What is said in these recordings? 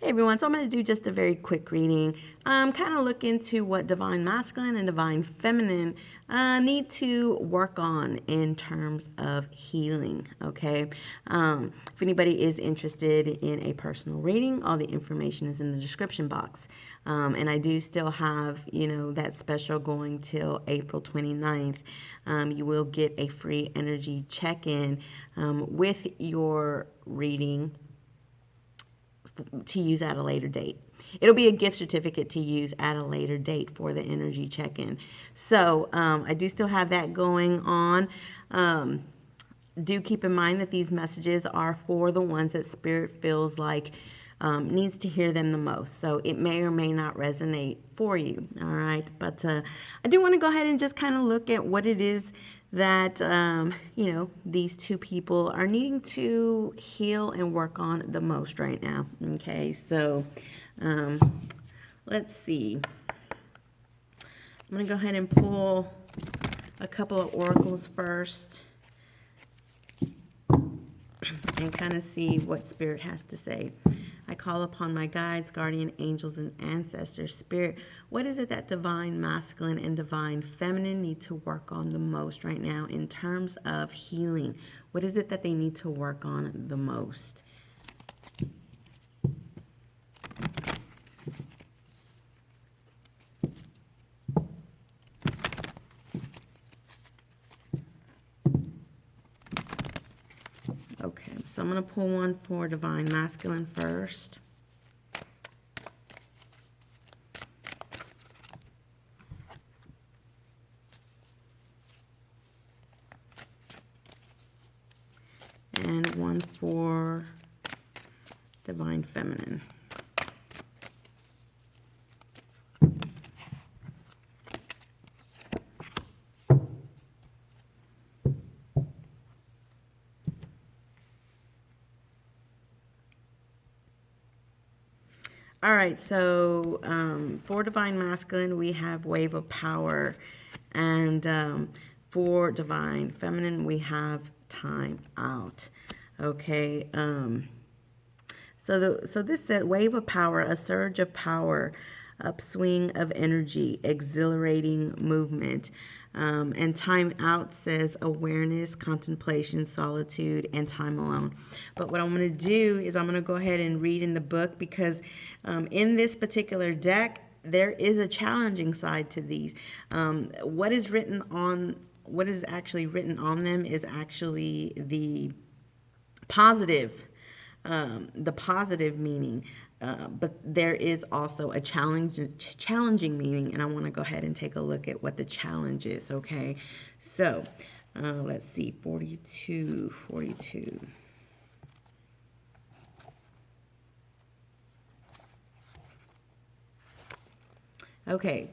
Hey everyone, so I'm going to do just a very quick reading. Kind of look into what divine masculine and divine feminine need to work on in terms of healing. Okay, if anybody is interested in a personal reading, all the information is in the description box. And I do still have, that special going till April 29th. You will get a free energy check-in with your reading to use at a later date. It'll be a gift certificate to use at a later date for the energy check-in. So I do still have that going on. Do keep in mind that these messages are for the ones that Spirit feels like needs to hear them the most. So it may or may not resonate for you. All right. But I do want to go ahead and just kind of look at what it is that, these two people are needing to heal and work on the most right now. Okay. So let's see. I'm going to go ahead and pull a couple of oracles first and kind of see what Spirit has to say. I call upon my guides, guardian angels, and ancestors. Spirit, what is it that divine masculine and divine feminine need to work on the most right now in terms of healing? What is it that they need to work on the most? Okay, so I'm going to pull one for divine masculine first. And one for divine feminine. All right, so for divine masculine, we have wave of power. And for divine feminine, we have time out. Okay, so this said wave of power, a surge of power, upswing of energy, exhilarating movement. And time out says awareness, contemplation, solitude, and time alone. But what I'm going to do is I'm going to go ahead and read in the book because in this particular deck, there is a challenging side to these. What is actually written on them is actually the positive meaning. But there is also a challenging meaning, and I want to go ahead and take a look at what the challenge is, okay? So, let's see, 42. Okay.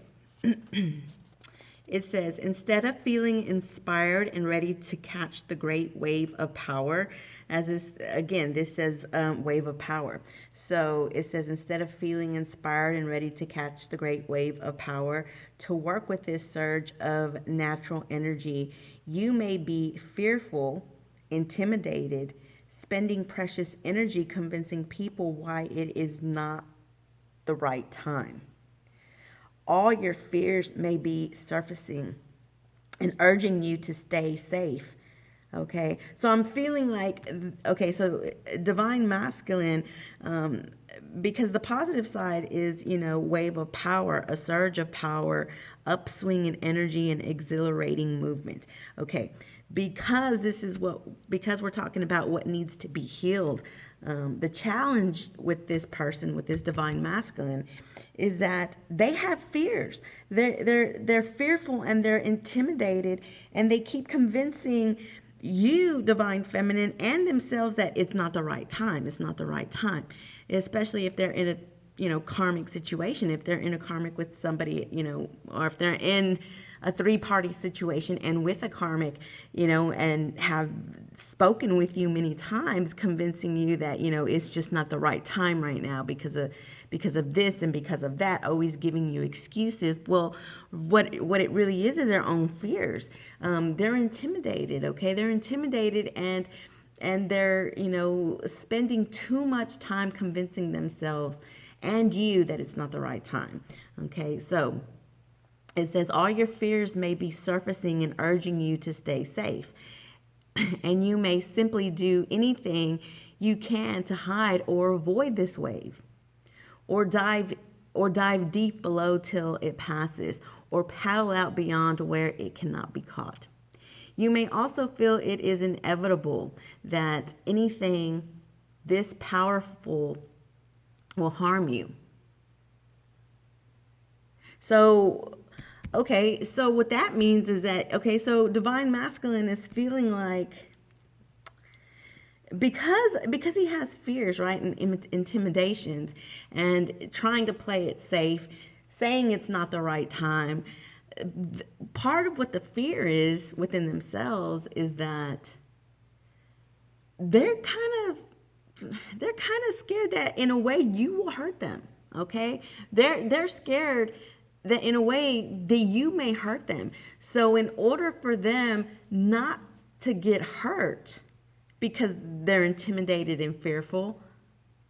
It says, instead of feeling inspired and ready to catch the great wave of power, as is, again, this says wave of power. So it says, instead of feeling inspired and ready to catch the great wave of power, to work with this surge of natural energy, you may be fearful, intimidated, spending precious energy convincing people why it is not the right time. All your fears may be surfacing and urging you to stay safe. Okay, so I'm feeling like, okay, so divine masculine, because the positive side is, wave of power, a surge of power, upswing in energy, and exhilarating movement. Okay, because we're talking about what needs to be healed. The challenge with this person, with this divine masculine, is that they have fears. They're fearful and they're intimidated, and they keep convincing you, divine feminine, and themselves that it's not the right time. It's not the right time, especially if they're in a karmic situation. If they're in a karmic with somebody, or if they're in a three-party situation and with a karmic, and have spoken with you many times, convincing you that, it's just not the right time right now because of this and because of that, always giving you excuses. Well, what it really is their own fears. They're intimidated, okay? They're intimidated, and And they're, spending too much time convincing themselves and you that it's not the right time. Okay, so it says all your fears may be surfacing and urging you to stay safe. And you may simply do anything you can to hide or avoid this wave, or dive deep below till it passes, or paddle out beyond where it cannot be caught. You may also feel it is inevitable that anything this powerful will harm you. So, okay, so what that means is that, okay, so divine masculine is feeling like, because he has fears, right, and intimidations, and trying to play it safe, saying it's not the right time. Part of what the fear is within themselves is that they're kind of scared that in a way you will hurt them. Okay, they're scared that in a way that you may hurt them. So in order for them not to get hurt, because they're intimidated and fearful,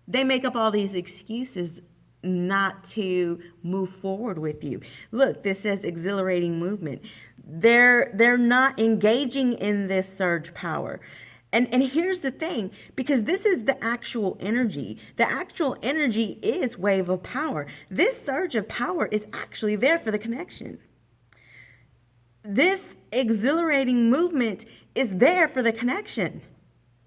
they make up all these excuses not to move forward with you. Look, this says exhilarating movement. They're not engaging in this surge power. And here's the thing, because this is the actual energy. The actual energy is wave of power. This surge of power is actually there for the connection. This exhilarating movement is there for the connection,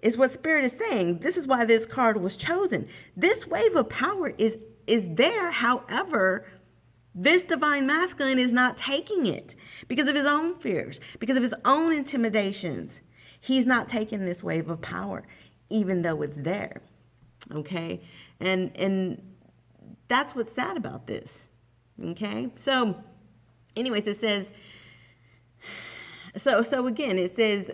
is what Spirit is saying. This is why this card was chosen. This wave of power is there. However, this divine masculine is not taking it because of his own fears, because of his own intimidations. He's not taking this wave of power, even though it's there. Okay? And that's what's sad about this. Okay? So, anyways, it says, so again, it says,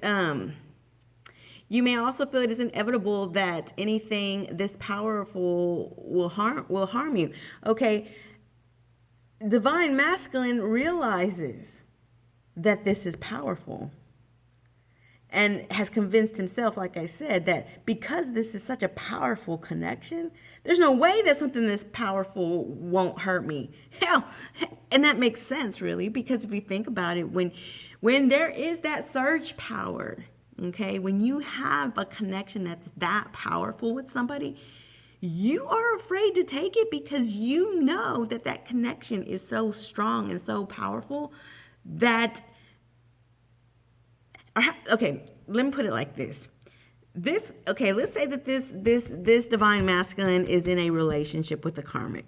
you may also feel it is inevitable that anything this powerful will harm you. Okay, divine masculine realizes that this is powerful and has convinced himself, like I said, that because this is such a powerful connection, there's no way that something this powerful won't hurt me. Hell, and that makes sense, really, because if you think about it, when there is that surge power, okay, when you have a connection that's that powerful with somebody, you are afraid to take it because you know that that connection is so strong and so powerful that, okay, let me put it like this. Okay, let's say that this divine masculine is in a relationship with the karmic.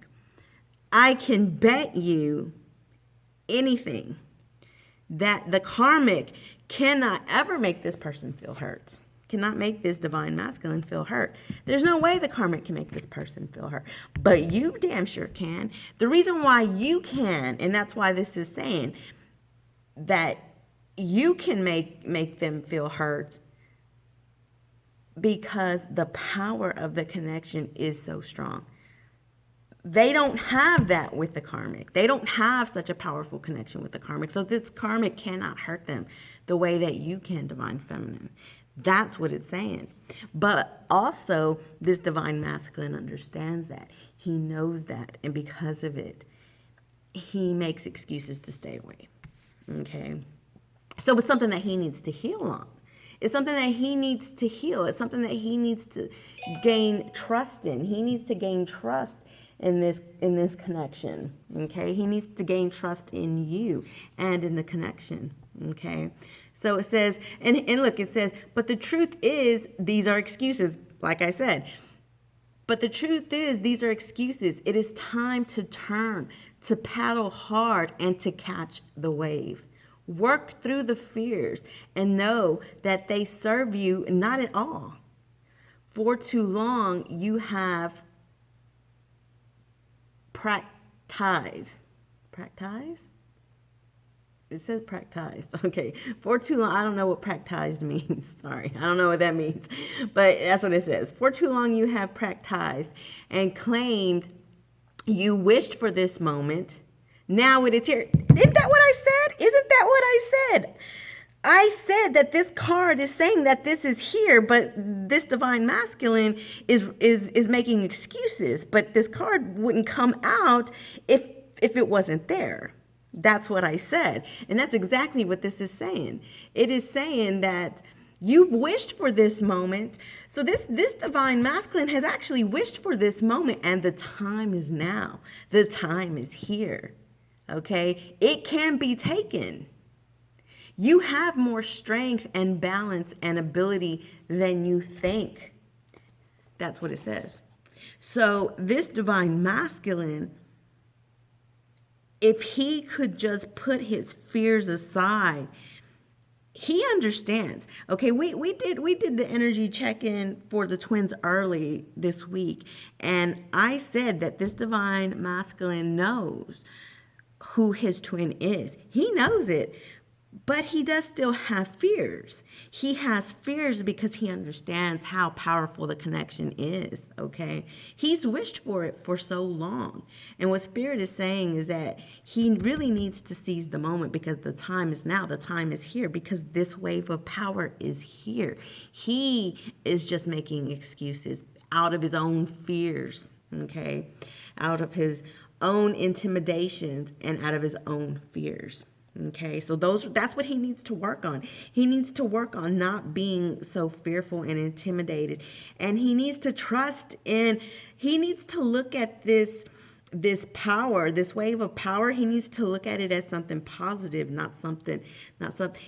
I can bet you anything that the karmic cannot ever make this person feel hurt. Cannot make this divine masculine feel hurt. There's no way the karmic can make this person feel hurt. But you damn sure can. The reason why you can, and that's why this is saying that you can make them feel hurt, because the power of the connection is so strong. They don't have that with the karmic. They don't have such a powerful connection with the karmic. So this karmic cannot hurt them the way that you can, divine feminine. That's what it's saying. But also, this divine masculine understands that. He knows that. And because of it, he makes excuses to stay away. Okay? So it's something that he needs to heal on. It's something that he needs to heal. It's something that he needs to gain trust in. He needs to gain trust in this connection. Okay? He needs to gain trust in you and in the connection. Okay? So it says, and look, it says, but the truth is, these are excuses, like I said. But the truth is, these are excuses. It is time to turn, to paddle hard, and to catch the wave. Work through the fears and know that they serve you not at all. For too long, you have practiced. It says practiced. Okay. For too long. I don't know what practiced means. Sorry. I don't know what that means. But that's what it says. For too long you have practiced and claimed you wished for this moment. Now it is here. Isn't that what I said? Isn't that what I said? I said that this card is saying that this is here, but this divine masculine is making excuses. But this card wouldn't come out if it wasn't there. That's what I said. And that's exactly what this is saying. It is saying that you've wished for this moment. So this divine masculine has actually wished for this moment, and the time is now. The time is here. Okay? It can be taken. You have more strength and balance and ability than you think. That's what it says. So this divine masculine, if he could just put his fears aside, he understands. Okay, we did the energy check-in for the twins early this week, and I said that this divine masculine knows who his twin is. He knows it. But he does still have fears. He has fears because he understands how powerful the connection is, okay? He's wished for it for so long. And what Spirit is saying is that he really needs to seize the moment because the time is now. The time is here because this wave of power is here. He is just making excuses out of his own fears, okay? Out of his own intimidations and out of his own fears. Okay, so that's what he needs to work on. He needs to work on not being so fearful and intimidated. And he needs to trust in, he needs to look at this power, this wave of power. He needs to look at it as something positive, not something.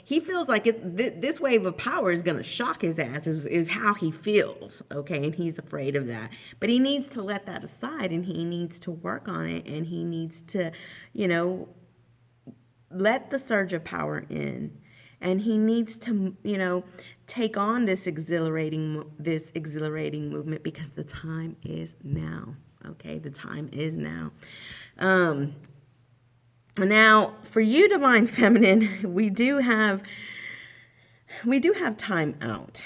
He feels like this wave of power is going to shock his ass, is how he feels. Okay, and he's afraid of that. But he needs to let that aside, and he needs to work on it, and he needs to, let the surge of power in, and he needs to take on this exhilarating movement because the time is now. Okay, the time is now. Now for you, divine feminine, we do have time out.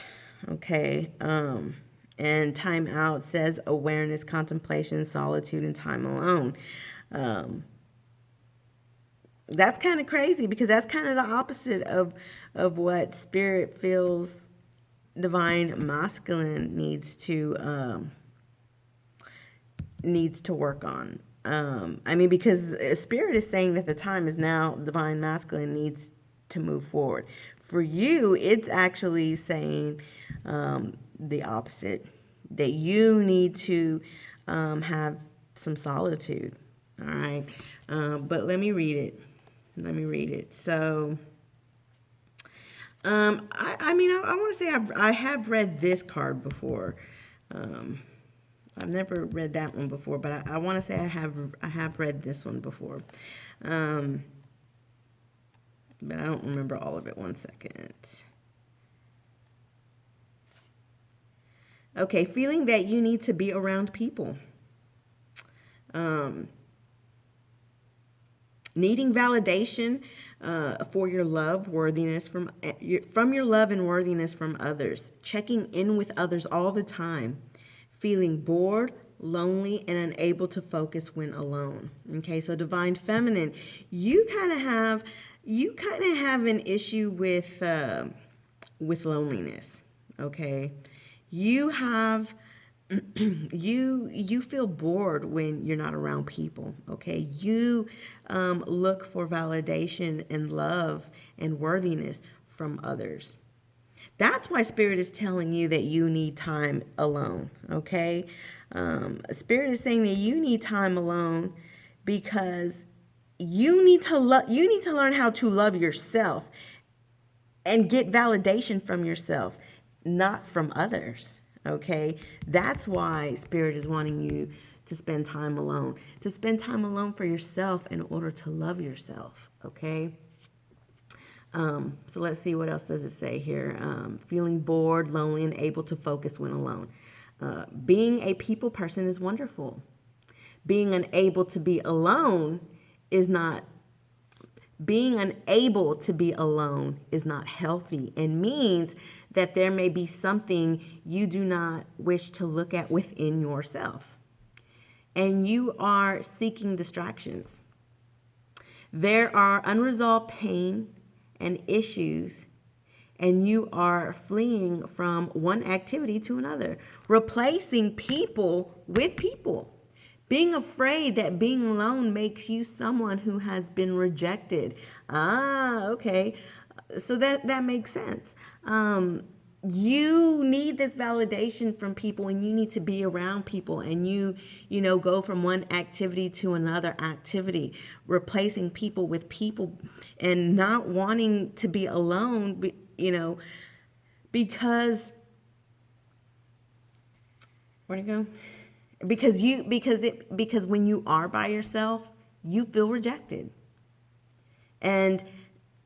Okay, and time out says awareness, contemplation, solitude, and time alone. That's kind of crazy because that's kind of the opposite of what Spirit feels divine masculine needs to work on. Because Spirit is saying that the time is now, divine masculine needs to move forward. For you, it's actually saying the opposite, that you need to have some solitude. All right, but let me read it. So, I want to say I have read this card before. I've never read that one before, but I want to say I have read this one before. But I don't remember all of it. 1 second. Okay, feeling that you need to be around people. Needing validation for your love, worthiness from your love and worthiness from others. Checking in with others all the time. Feeling bored, lonely, and unable to focus when alone. Okay, so divine feminine, you kind of have an issue with loneliness. Okay, you have. You feel bored when you're not around people. Okay, you look for validation and love and worthiness from others. That's why Spirit is telling you that you need time alone. Okay, Spirit is saying that you need time alone because you need to learn how to love yourself and get validation from yourself, not from others. Okay, that's why Spirit is wanting you to spend time alone for yourself in order to love yourself. Okay, so let's see, what else does it say here? Feeling bored, lonely, and able to focus when alone. Being a people person is wonderful. Being unable to be alone is not healthy and means that there may be something you do not wish to look at within yourself. And you are seeking distractions. There are unresolved pain and issues and you are fleeing from one activity to another, replacing people with people. Being afraid that being alone makes you someone who has been rejected. Ah, okay. So that makes sense. You need this validation from people, and you need to be around people, and you go from one activity to another activity, replacing people with people, and not wanting to be alone, because where'd it go? Because when you are by yourself, you feel rejected. And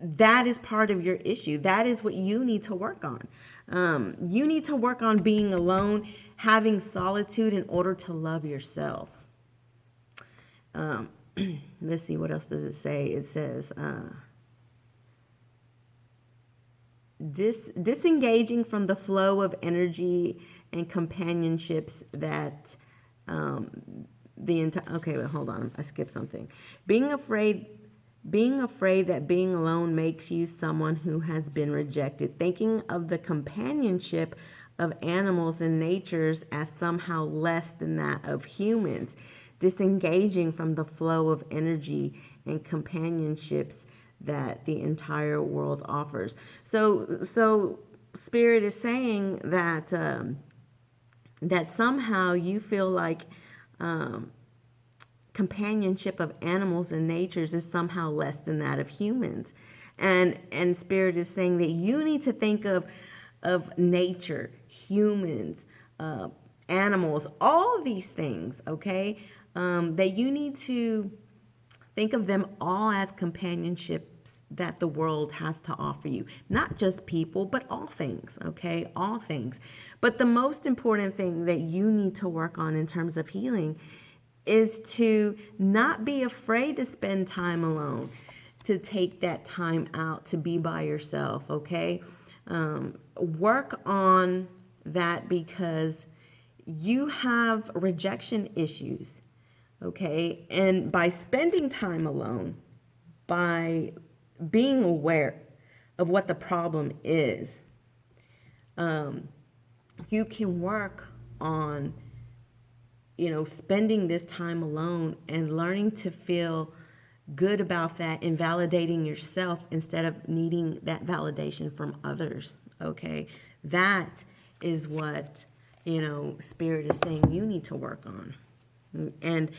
that is part of your issue. That is what you need to work on. You need to work on being alone, having solitude in order to love yourself. Let's see, what else does it say? It says, disengaging from the flow of energy and companionships that okay, but hold on, I skipped something. Being afraid that being alone makes you someone who has been rejected. Thinking of the companionship of animals and natures as somehow less than that of humans. Disengaging from the flow of energy and companionships that the entire world offers. So Spirit is saying that that somehow you feel like companionship of animals and natures is somehow less than that of humans. And Spirit is saying that you need to think of nature, humans, animals, all these things, okay? That you need to think of them all as companionships that the world has to offer you. Not just people, but all things, okay? All things. But the most important thing that you need to work on in terms of healing is to not be afraid to spend time alone, to take that time out to be by yourself, okay? Work on that, because you have rejection issues, okay? And by spending time alone, by being aware of what the problem is, you can work on spending this time alone and learning to feel good about that and validating yourself instead of needing that validation from others, okay? That is what, Spirit is saying you need to work on. And,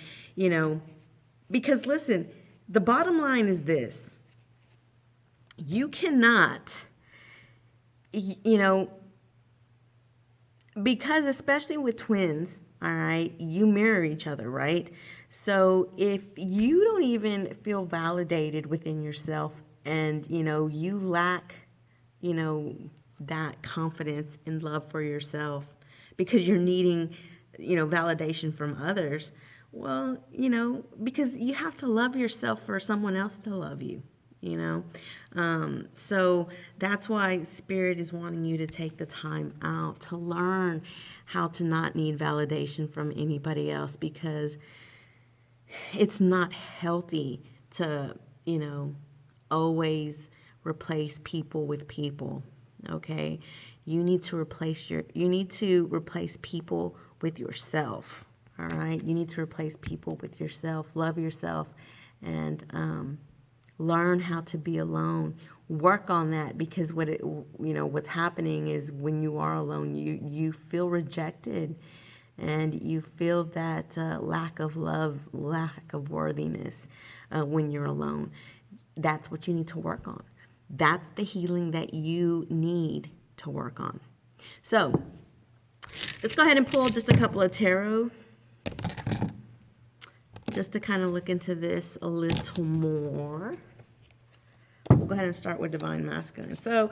because listen, the bottom line is this. You cannot, because especially with twins, all right, you mirror each other, right? So if you don't even feel validated within yourself, and you lack that confidence and love for yourself because you're needing validation from others, well, because you have to love yourself for someone else to love you. So that's why Spirit is wanting you to take the time out to learn how to not need validation from anybody else, because it's not healthy to, always replace people with people. Okay. You need to replace people with yourself. All right. You need to replace people with yourself, love yourself, and, learn how to be alone. Work on that, because what's happening is when you are alone, you feel rejected, and you feel that lack of love, lack of worthiness when you're alone. That's what you need to work on. That's the healing that you need to work on. So let's go ahead and pull just a couple of tarot, just to kind of look into this a little more. We'll go ahead and start with Divine Masculine. So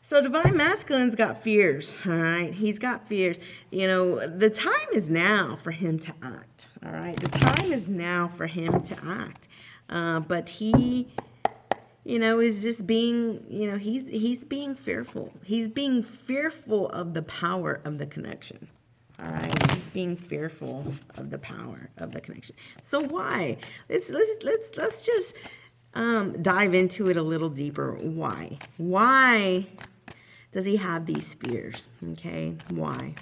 Divine Masculine's got fears, all right? He's got fears. The time is now for him to act, all right? The time is now for him to act. But he, is just being, he's being fearful. He's being fearful of the power of the connection. All right, he's being fearful of the power of the connection. So why? Let's just dive into it a little deeper. Why does he have these fears? Okay, why?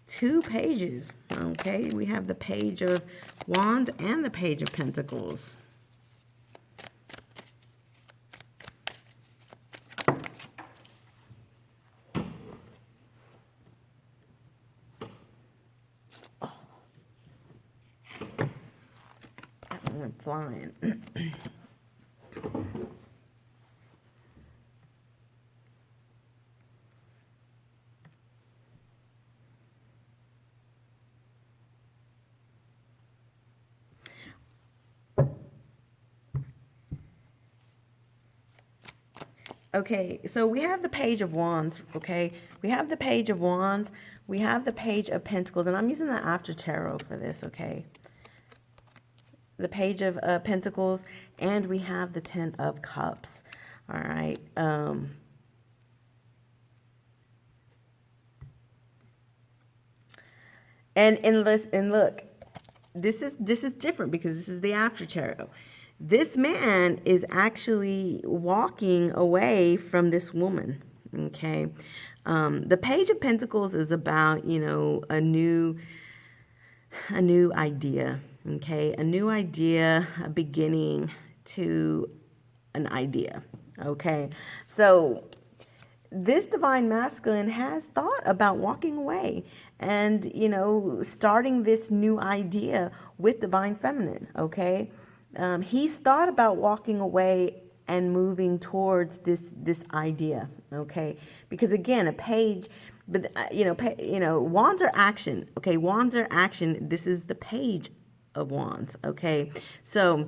Two pages. Okay, we have the Page of Wands and the Page of Pentacles. Oh, that one went flying. Okay, so we have the Page of Wands, okay? We have the Page of Wands, we have the Page of Pentacles, and I'm using the After Tarot for this, okay? The Page of Pentacles, and we have the Ten of Cups, all right? And look, this is different because this is the After Tarot. This man is actually walking away from this woman, okay? The Page of Pentacles is about, you know, a new idea, okay? A new idea, a beginning to an idea, okay? So this divine masculine has thought about walking away and, you know, starting this new idea with divine feminine, okay? He's thought about walking away and moving towards this idea, okay? Because again, a page, but wands are action, okay? Wands are action. This is the Page of Wands, okay? So,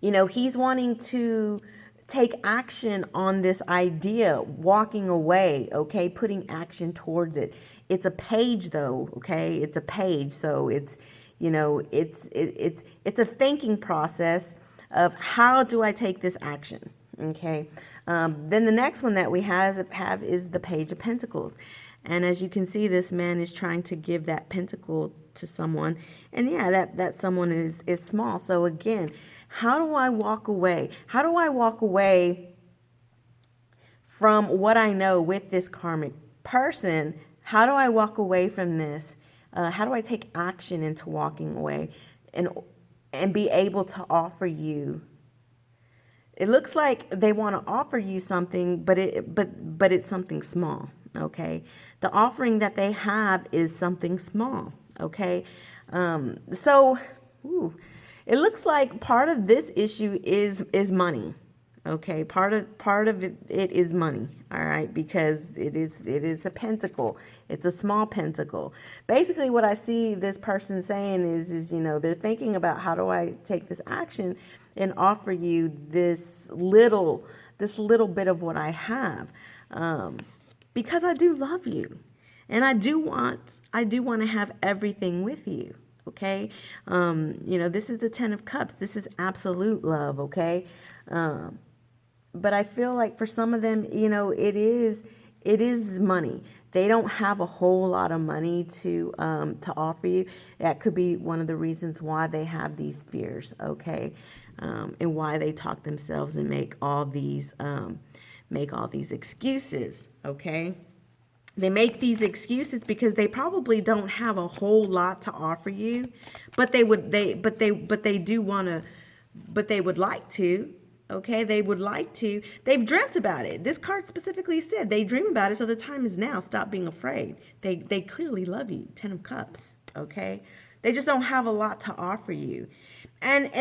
you know, he's wanting to take action on this idea, walking away, okay? Putting action towards it. It's a page though, okay? It's a page, so it's, you know, it's a thinking process of how do I take this action, okay? Then the next one that we have is the Page of Pentacles. And as you can see, this man is trying to give that pentacle to someone. And yeah, that someone is small. So again, how do I walk away? How do I walk away from what I know with this karmic person? How do I walk away from this? How do I take action into walking away and be able to offer you? It looks like they want to offer you something, but it's something small, okay? The offering that they have is something small, okay? So it looks like part of this issue is money. Okay, part of it is money, all right, because it is a pentacle. It's a small pentacle. Basically, what I see this person saying is you know, they're thinking about how do I take this action and offer you this little bit of what I have, because I do love you, and I do want to have everything with you. Okay, you know, this is the Ten of Cups. This is absolute love. Okay. But I feel like for some of them, you know, it is money. They don't have a whole lot of money to offer you. That could be one of the reasons why they have these fears, okay, and why they talk themselves and make all these excuses, okay. They make these excuses because they probably don't have a whole lot to offer you, but they would like to. Okay, they would like to. They've dreamt about it. This card specifically said they dream about it, so the time is now. Stop being afraid. They clearly love you. Ten of Cups. Okay, they just don't have a lot to offer you, and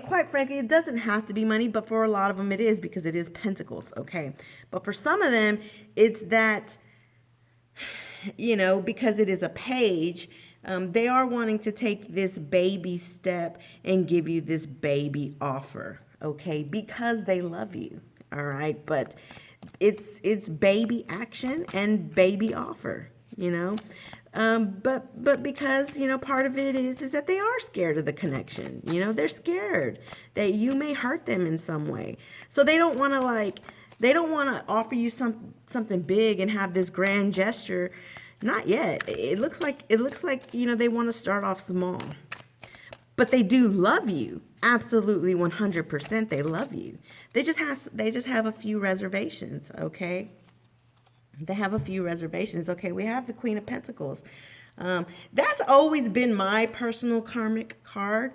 quite frankly, it doesn't have to be money, but for a lot of them, it is because it is Pentacles. Okay, but for some of them, it's that, you know, because it is a page. They are wanting to take this baby step and give you this baby offer, okay, because they love you, all right? But it's baby action and baby offer, you know? But because, part of it is that they are scared of the connection. They're scared that you may hurt them in some way. So they don't want to offer you something big and have this grand gesture. Not yet. It looks like they want to start off small. But they do love you. Absolutely 100% they love you. They just have a few reservations, okay? They have a few reservations. Okay, we have the Queen of Pentacles. That's always been my personal karmic card.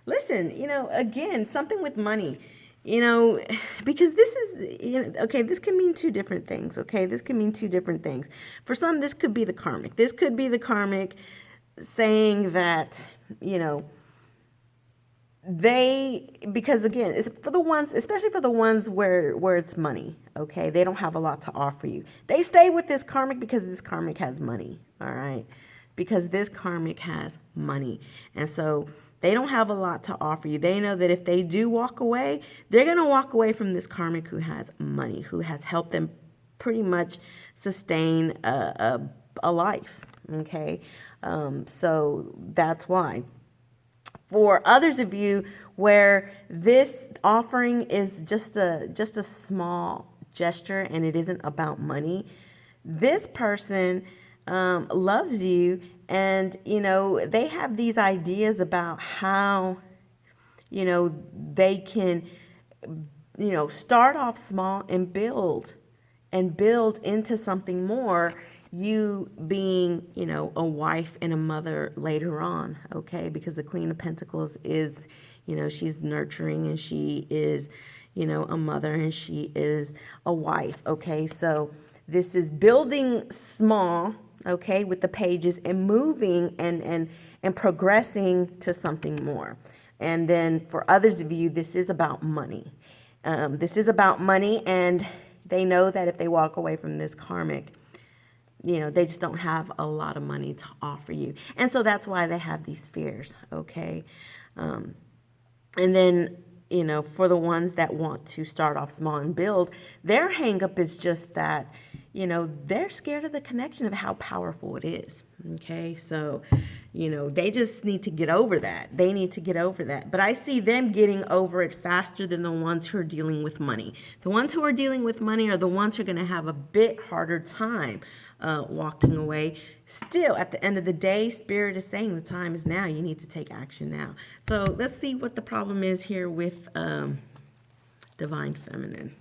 Listen, again, something with money. Because this is, okay, this can mean two different things, okay? This can mean two different things. For some, this could be the karmic. This could be the karmic saying that, because again, it's for the ones, especially for the ones where it's money, okay? They don't have a lot to offer you. They stay with this karmic because this karmic has money, all right? Because this karmic has money. And so they don't have a lot to offer you. They know that if they do walk away, they're going to walk away from this karmic who has money, who has helped them pretty much sustain a life, okay? So that's why. For others of you where this offering is just a small gesture and it isn't about money, this person loves you, and they have these ideas about how they can start off small and build into something more, you being, a wife and a mother later on, okay? Because the Queen of Pentacles is, she's nurturing, and she is, a mother, and she is a wife, okay? So this is building small, okay, with the pages, and moving and progressing to something more. And then for others of you, this is about money. This is about money, and they know that if they walk away from this karmic, they just don't have a lot of money to offer you. And so that's why they have these fears, okay? And then, for the ones that want to start off small and build, their hang up is just that, they're scared of the connection, of how powerful it is, okay? So, they just need to get over that. They need to get over that. But I see them getting over it faster than the ones who are dealing with money. The ones who are dealing with money are the ones who are going to have a bit harder time walking away. Still, at the end of the day, Spirit is saying the time is now. You need to take action now. So let's see what the problem is here with Divine Feminine.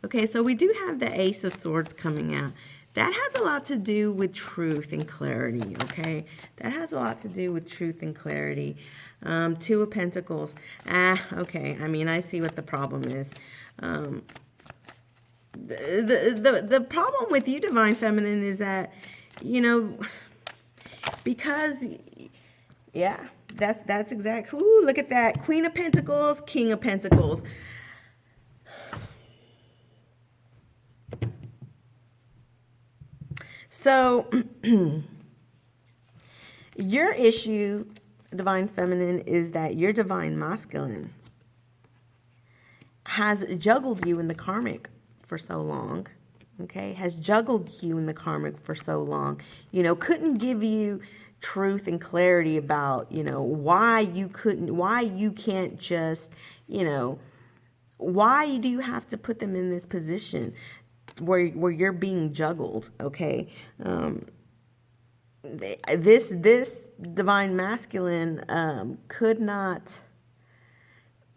Okay, so we do have the Ace of Swords coming out. That has a lot to do with truth and clarity, okay? That has a lot to do with truth and clarity. Two of Pentacles. Okay, I mean, I see what the problem is. The problem with you, Divine Feminine, is that, because, yeah, that's exact. Ooh, look at that. Queen of Pentacles, King of Pentacles. So, your issue, Divine Feminine, is that your Divine Masculine has juggled you in the karmic for so long, okay? Has juggled you in the karmic for so long, couldn't give you truth and clarity about, why you can't just, why do you have to put them in this position where you're being juggled, okay? This Divine Masculine could not,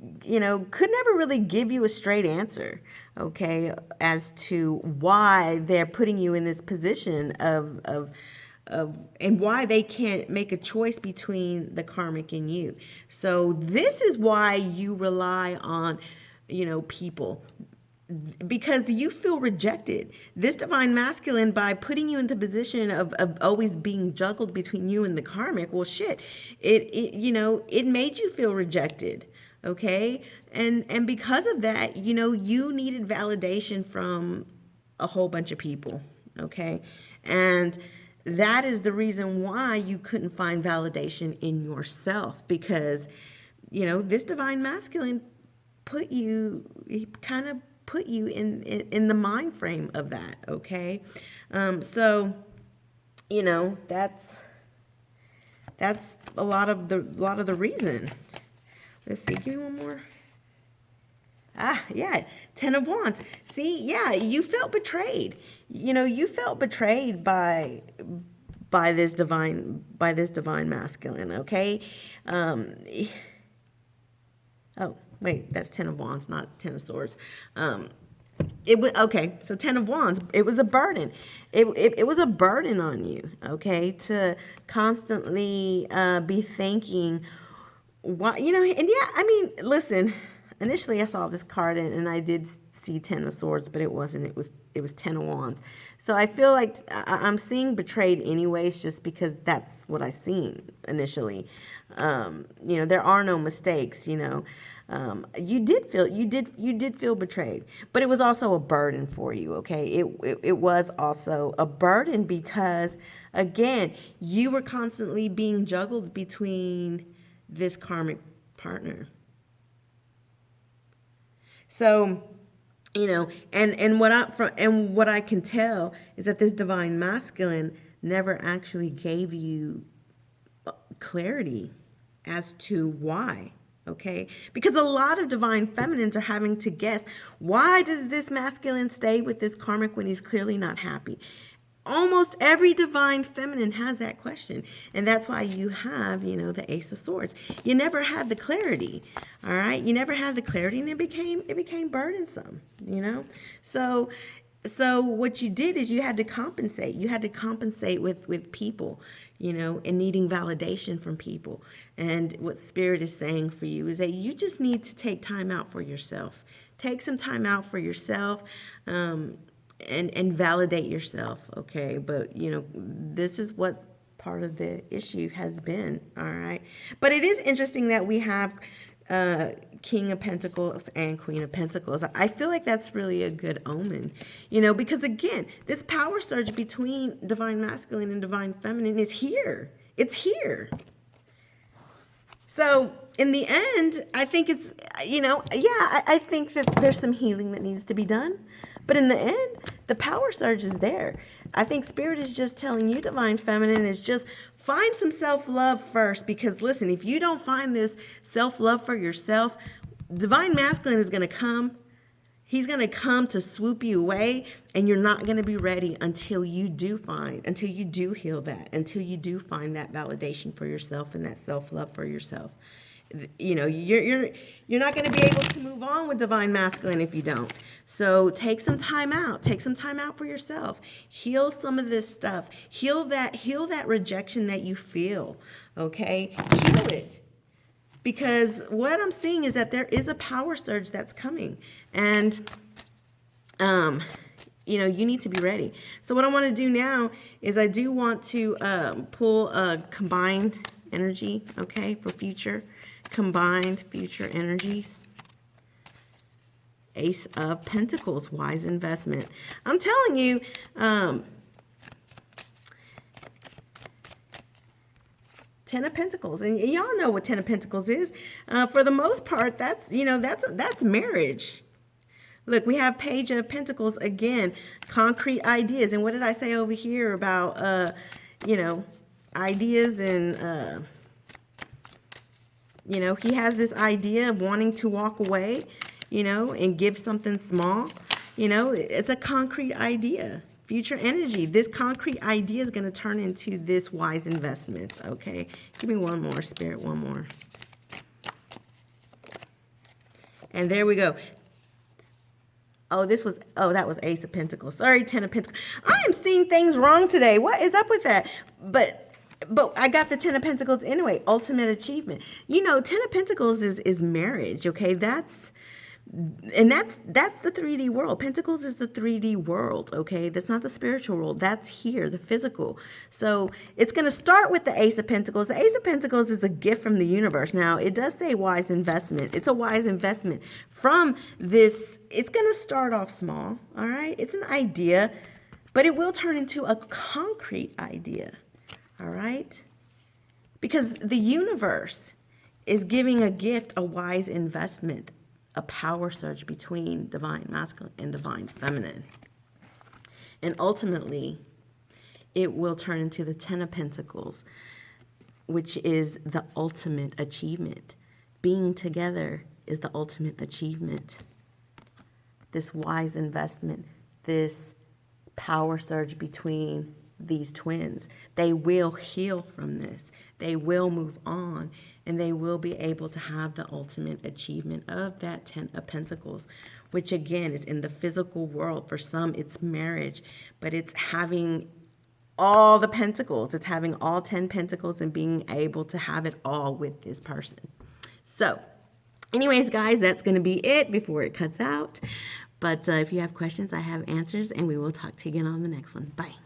could never really give you a straight answer, okay, as to why they're putting you in this position of and why they can't make a choice between the karmic and you. So this is why you rely on, people. because you feel rejected. This divine masculine, by putting you in the position of always being juggled between you and the karmic, well, shit, it made you feel rejected. Okay. And because of that, you needed validation from a whole bunch of people. Okay. And that is the reason why you couldn't find validation in yourself, because, this divine masculine kind of put you in the mind frame of that. Okay. So, that's a lot of the reason. Let's see, give me one more. Yeah, 10 of Wands. See, yeah, you felt betrayed. You felt betrayed by this divine masculine, okay? Oh, wait, that's 10 of Wands, not 10 of Swords. It was okay. So 10 of Wands, it was a burden. It was a burden on you, okay, to constantly be thinking, why, and yeah, I mean, listen. Initially, I saw this card and I did see 10 of Swords, but it wasn't. It was 10 of Wands. So I feel like I'm seeing betrayed anyways, just because that's what I seen initially. There are no mistakes. You did feel betrayed, but it was also a burden for you. Okay, it was also a burden because, again, you were constantly being juggled between this karmic partner. So, and what I can tell is that this divine masculine never actually gave you clarity as to why. Okay, because a lot of divine feminines are having to guess, why does this masculine stay with this karmic when he's clearly not happy? Almost every divine feminine has that question. And that's why you have, the Ace of Swords. You never had the clarity. All right. You never had the clarity, and it became burdensome, So what you did is you had to compensate. You had to compensate with people, and needing validation from people. And what Spirit is saying for you is that you just need to take time out for yourself. Take some time out for yourself. And validate yourself, okay? But, this is what part of the issue has been, all right? But it is interesting that we have King of Pentacles and Queen of Pentacles. I feel like that's really a good omen, because, again, this power surge between divine masculine and divine feminine is here. It's here. So in the end, I think it's, I think that there's some healing that needs to be done. But in the end, the power surge is there. I think Spirit is just telling you, divine feminine, is just find some self-love first. Because listen, if you don't find this self-love for yourself, divine masculine is going to come. He's going to come to swoop you away, and you're not going to be ready until you do heal that, until you do find that validation for yourself and that self-love for yourself. You're not going to be able to move on with divine masculine if you don't. So take some time out. Take some time out for yourself. Heal some of this stuff. Heal that rejection that you feel. Okay? Heal it. Because what I'm seeing is that there is a power surge that's coming. And you need to be ready. So what I want to do now is I do want to pull a combined energy, okay, for future. Combined future energies. Ace of Pentacles, wise investment. I'm telling you, 10 of Pentacles, and y'all know what 10 of Pentacles is. For the most part, that's marriage. Look, we have Page of Pentacles again, concrete ideas. And what did I say over here about ideas and he has this idea of wanting to walk away, and give something small. It's a concrete idea. Future energy. This concrete idea is going to turn into this wise investment, okay? Give me one more, Spirit, one more. And there we go. That was Ace of Pentacles. Sorry, 10 of Pentacles. I am seeing things wrong today. What is up with that? But I got the 10 of Pentacles anyway. Ultimate achievement. 10 of Pentacles is marriage, okay? That's, And that's the 3D world. Pentacles is the 3D world, okay? That's not the spiritual world. That's here, the physical. So it's going to start with the Ace of Pentacles. The Ace of Pentacles is a gift from the universe. Now, it does say wise investment. It's a wise investment from this. It's going to start off small, all right? It's an idea, but it will turn into a concrete idea, all right? Because the universe is giving a gift, a wise investment, a power surge between divine masculine and divine feminine. And ultimately, it will turn into the Ten of Pentacles, which is the ultimate achievement. Being together is the ultimate achievement. This wise investment, this power surge between these twins. They will heal from this. They will move on, and they will be able to have the ultimate achievement of that Ten of Pentacles, which again is in the physical world. For some, it's marriage, but it's having all the pentacles. It's having all 10 pentacles and being able to have it all with this person. So anyways, guys, that's going to be it before it cuts out. But if you have questions, I have answers, and we will talk to you again on the next one. Bye.